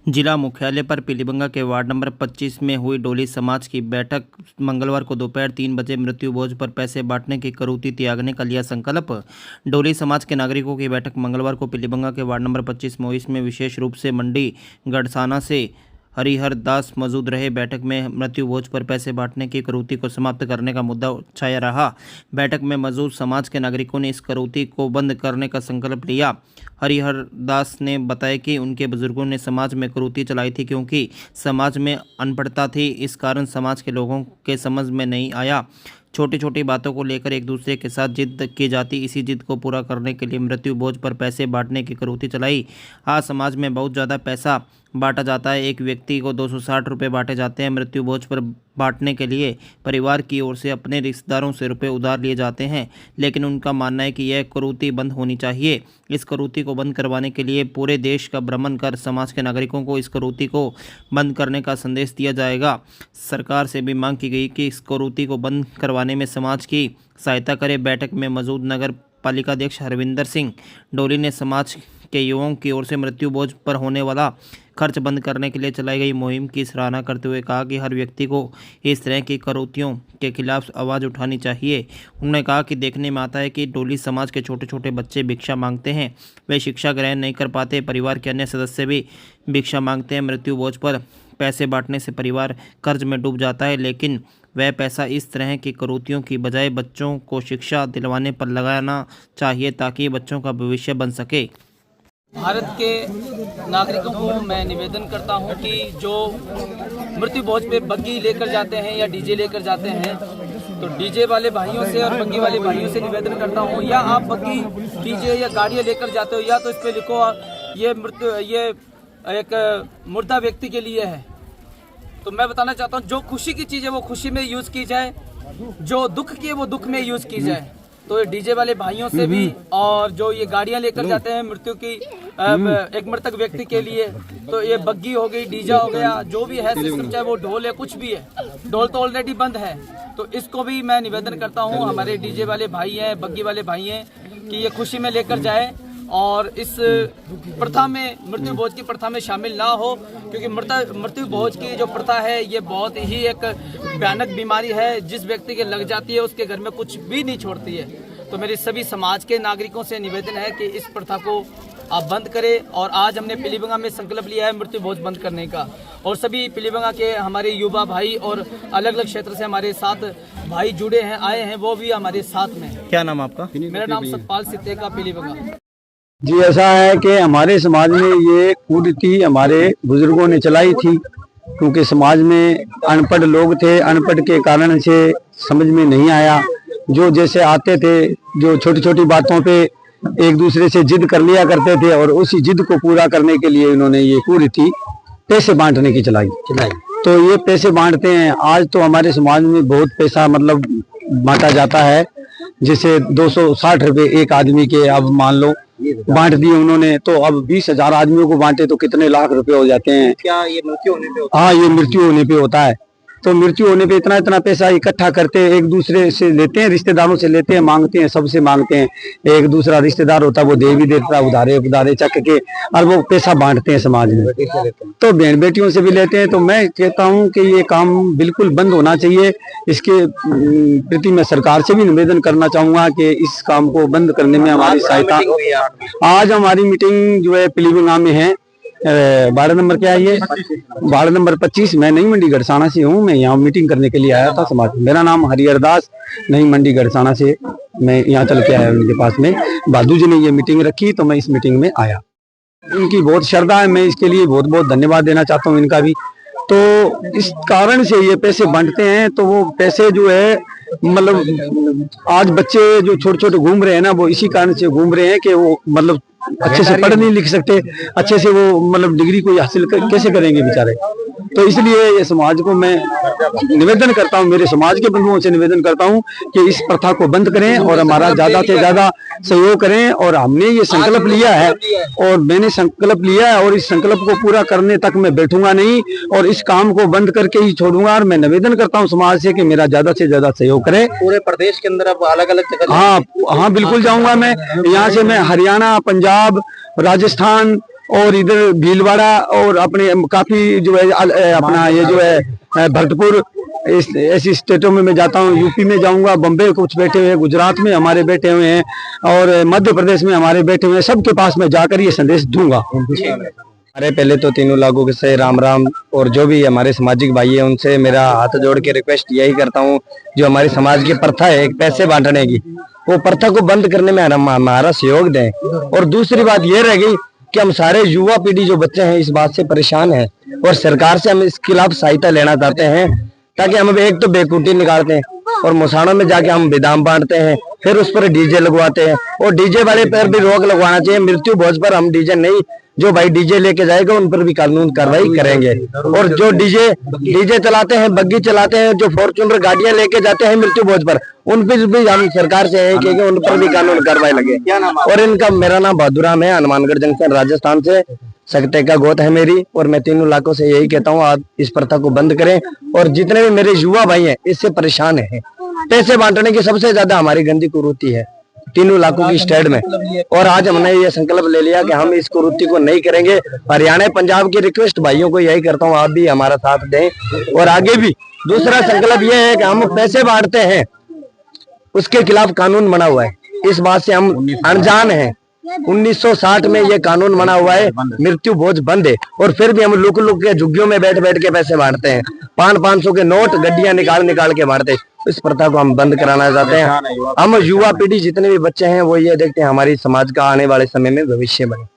जिला मुख्यालय पर पीलीबंगा के वार्ड नंबर 25 में हुई डोली समाज की बैठक। मंगलवार को दोपहर 3 बजे मृत्यु भोज पर पैसे बांटने की करूती त्यागने का लिया संकल्प। डोली समाज के नागरिकों की बैठक मंगलवार को पीलीबंगा के वार्ड नंबर 25 में हुई। इसमें विशेष रूप से मंडी गड़साना से हरिहर दास मौजूद रहे। बैठक में मृत्यु भोज पर पैसे बांटने की करूती को समाप्त करने का मुद्दा छाया रहा। बैठक में मौजूद समाज के नागरिकों ने इस करूती को बंद करने का संकल्प लिया। हरिहर दास ने बताया कि उनके बुजुर्गों ने समाज में करूती चलाई थी, क्योंकि समाज में अनपढ़ता थी। इस कारण समाज के लोगों के समझ में नहीं आया। छोटी छोटी बातों को लेकर एक दूसरे के साथ जिद की जाती। इसी जिद को पूरा करने के लिए मृत्यु भोज पर पैसे बांटने की करूती चलाई। आज समाज में बहुत ज़्यादा पैसा बांटा जाता है। एक व्यक्ति को 260 रुपये बांटे जाते हैं। मृत्यु भोज पर बांटने के लिए परिवार की ओर से अपने रिश्तेदारों से रुपये उधार लिए जाते हैं, लेकिन उनका मानना है कि यह करूती बंद होनी चाहिए। इस करूती को बंद करवाने के लिए पूरे देश का भ्रमण कर समाज के नागरिकों को इस करूती को बंद करने का संदेश दिया जाएगा। सरकार से भी मांग की गई कि इस करूती को बंद करवाने में समाज की सहायता करे। बैठक में मौजूद नगर पालिका अध्यक्ष हरविंदर सिंह डोली ने समाज के युवाओं की ओर से मृत्यु भोज पर होने वाला खर्च बंद करने के लिए चलाई गई मुहिम की सराहना करते हुए कहा कि हर व्यक्ति को इस तरह की करूतियों के खिलाफ आवाज़ उठानी चाहिए। उन्होंने कहा कि देखने में आता है कि डोली समाज के छोटे छोटे बच्चे भिक्षा मांगते हैं। वे शिक्षा ग्रहण नहीं कर पाते। परिवार के अन्य सदस्य भी भिक्षा मांगते हैं। मृत्यु भोज पर पैसे बांटने से परिवार कर्ज में डूब जाता है, लेकिन वह पैसा इस तरह की करूतियों की बजाय बच्चों को शिक्षा दिलवाने पर लगाना चाहिए, ताकि बच्चों का भविष्य बन सके। भारत के नागरिकों को मैं निवेदन करता हूं कि जो मृत्यु भोज पे बग्गी लेकर जाते हैं या डीजे लेकर जाते हैं, तो डीजे वाले भाइयों से और बग्गी वाले भाइयों से निवेदन करता हूं, या आप बग्गी डीजे या गाड़ियां लेकर जाते हो, या तो इस पे लिखो ये एक मुर्दा व्यक्ति के लिए है। तो मैं बताना चाहता हूं, जो खुशी की चीज़ है वो खुशी में यूज़ की जाए, जो दुख की है वो दुख में यूज़ की जाए। तो ये डीजे वाले भाइयों से भी, और जो ये गाड़ियां लेकर जाते हैं मृत्यु की एक मृतक व्यक्ति के लिए, तो ये बग्गी हो गई, डीजा हो गया, जो भी है सिस्टम, चाहे वो ढोल है, कुछ भी है, ढोल तो ऑलरेडी बंद है। तो इसको भी मैं निवेदन करता हूँ, हमारे डीजे वाले भाई हैं, बग्गी वाले भाई हैं, कि ये खुशी में लेकर जाए और इस प्रथा में, मृत्यु भोज की प्रथा में शामिल ना हो, क्योंकि मृत्यु भोज की जो प्रथा है ये बहुत ही एक भयानक बीमारी है। जिस व्यक्ति के लग जाती है उसके घर में कुछ भी नहीं छोड़ती है। तो मेरे सभी समाज के नागरिकों से निवेदन है कि इस प्रथा को आप बंद करें। और आज हमने पीलीबंगा में संकल्प लिया है मृत्यु भोज बंद करने का, और सभी पीलीबंगा के हमारे युवा भाई और अलग अलग क्षेत्र से हमारे साथ भाई जुड़े हैं, आए हैं, वो भी हमारे साथ में। क्या नाम आपका? मेरा नाम सतपाल सितेका, पीलीबंगा। जी, ऐसा है कि हमारे समाज में ये कुरीति हमारे बुजुर्गों ने चलाई थी, क्योंकि समाज में अनपढ़ लोग थे। अनपढ़ के कारण से समझ में नहीं आया। जो जैसे आते थे, जो छोटी छोटी बातों पे एक दूसरे से जिद कर लिया करते थे, और उसी जिद को पूरा करने के लिए इन्होंने ये कुरीति पैसे बांटने की चलाई। तो ये पैसे बांटते हैं। आज तो हमारे समाज में बहुत पैसा मतलब बांटा जाता है। जैसे 260 रुपये एक आदमी के अब मान लो बांट दिए उन्होंने, तो अब 20,000 आदमियों को बांटे तो कितने लाख रुपए हो जाते हैं। क्या ये मृत्यु होने पे होता है? हाँ, ये मृत्यु होने पे होता है। तो मृत्यु होने पे इतना इतना पैसा इकट्ठा करते हैं, एक दूसरे से लेते हैं, रिश्तेदारों से लेते हैं, मांगते हैं, सबसे मांगते हैं। एक दूसरा रिश्तेदार होता है वो दे भी देता है, उधारे चक के, और वो पैसा बांटते हैं समाज में। तो बहन बेटियों से भी लेते हैं। तो मैं कहता हूँ कि ये काम बिल्कुल बंद होना चाहिए। इसके प्रति मैं सरकार से भी निवेदन करना चाहूंगा कि इस काम को बंद करने में हमारी सहायता। आज हमारी मीटिंग जो है पीलीबंगा में है। वार्ड नंबर क्या है ये? Ward number 25। मैं नई मंडी गड़साना से हूँ। मैं यहाँ मीटिंग करने के लिए आया था समाज में। मेरा नाम हरिहर दास, नई मंडी गड़साना से मैं यहाँ चल के आया उनके पास में। बादू जी ने ये मीटिंग रखी तो मैं इस मीटिंग में आया। उनकी बहुत श्रद्धा है, मैं इसके लिए बहुत बहुत धन्यवाद देना चाहता हूँ इनका भी। तो इस कारण से ये पैसे बांटते हैं। तो वो पैसे जो है मतलब आज बच्चे जो छोटे छोटे घूम रहे हैं ना, वो इसी कारण से घूम रहे हैं कि वो मतलब अच्छे से पढ़ नहीं लिख सकते, अच्छे से वो मतलब डिग्री कोई हासिल कैसे करेंगे बेचारे। तो इसलिए ये समाज को मैं निवेदन करता हूँ, मेरे समाज के बंधुओं से निवेदन करता हूँ कि इस प्रथा को बंद करें और हमारा ज्यादा से ज्यादा सहयोग करें। और हमने ये संकल्प लिया है, और मैंने संकल्प लिया है, और इस संकल्प को पूरा करने तक मैं बैठूंगा नहीं, और इस काम को बंद करके ही छोड़ूंगा। और मैं निवेदन करता हूँ समाज से कि मेरा ज्यादा से ज्यादा सहयोग करें। पूरे प्रदेश के अंदर अब अलग अलग जगह? हाँ, बिल्कुल जाऊंगा मैं। यहाँ से मैं हरियाणा, पंजाब, राजस्थान, और इधर भीलवाड़ा और अपने काफी जो है अपना ये जो है भरतपुर, इस ऐसी स्टेटों में मैं जाता हूँ। यूपी में जाऊंगा, बम्बे कुछ बैठे हुए हैं, गुजरात में हमारे बैठे हुए हैं और मध्य प्रदेश में हमारे बैठे हुए हैं। सबके पास मैं जाकर ये संदेश दूंगा। अरे पहले तो तीनों लोगों से राम राम, और जो भी हमारे सामाजिक भाई है उनसे मेरा हाथ जोड़ के रिक्वेस्ट यही करता हूँ, जो हमारी समाज की प्रथा है एक पैसे बांटने की, वो प्रथा को बंद करने में हमारा सहयोग दें। और दूसरी बात ये रह गई कि हम सारे युवा पीढ़ी जो बच्चे हैं इस बात से परेशान हैं और सरकार से हम इसके खिलाफ सहायता लेना चाहते हैं, ताकि हम एक तो बेकूटी निकालते हैं और मुसानों में जाके हम बेदाम बांटते हैं, फिर उस पर डीजे लगवाते हैं, और डीजे वाले पर भी रोक लगवाना चाहिए। मृत्यु भोज पर हम डीजे नहीं, जो भाई डीजे लेके जाएगा उन पर भी कानून कार्रवाई करेंगे। और जो डीजे चलाते हैं, बग्गी चलाते हैं, जो फॉर्च्यूनर गाड़ियां लेके जाते हैं मृत्यु भोज पर, उन पर भी हम सरकार से है कि उन पर भी कानून कार्रवाई लगे। और इनका, मेरा नाम बहादुराम है, हनुमानगढ़ जंक्शन राजस्थान से सकते का गोत है मेरी, और मैं तीनों इलाकों से यही कहता हूँ आप इस प्रथा को बंद करें। और जितने भी मेरे युवा भाई हैं इससे परेशान हैं, पैसे बांटने की सबसे ज्यादा हमारी गंदी कुरीति है तीनों इलाकों की स्टेट में। और आज हमने ये संकल्प ले लिया कि हम इस कुरीति को नहीं करेंगे। हरियाणा पंजाब की रिक्वेस्ट भाइयों को यही करता हूँ, आप भी हमारा साथ दें। और आगे भी दूसरा संकल्प ये है कि हम पैसे बांटते हैं उसके खिलाफ कानून बना हुआ है, इस बात से हम अनजान हैं। 1960 में ये कानून बना हुआ है, मृत्यु भोज बंद है, और फिर भी हम लुक लुक के झुग्गियों में बैठ बैठ के पैसे बांटते हैं, 500 के नोट गड्डियां निकाल के बांटते हैं। इस प्रथा को हम बंद कराना चाहते हैं। हम युवा पीढ़ी जितने भी बच्चे हैं वो ये देखते हैं हमारी समाज का आने वाले समय में भविष्य बने।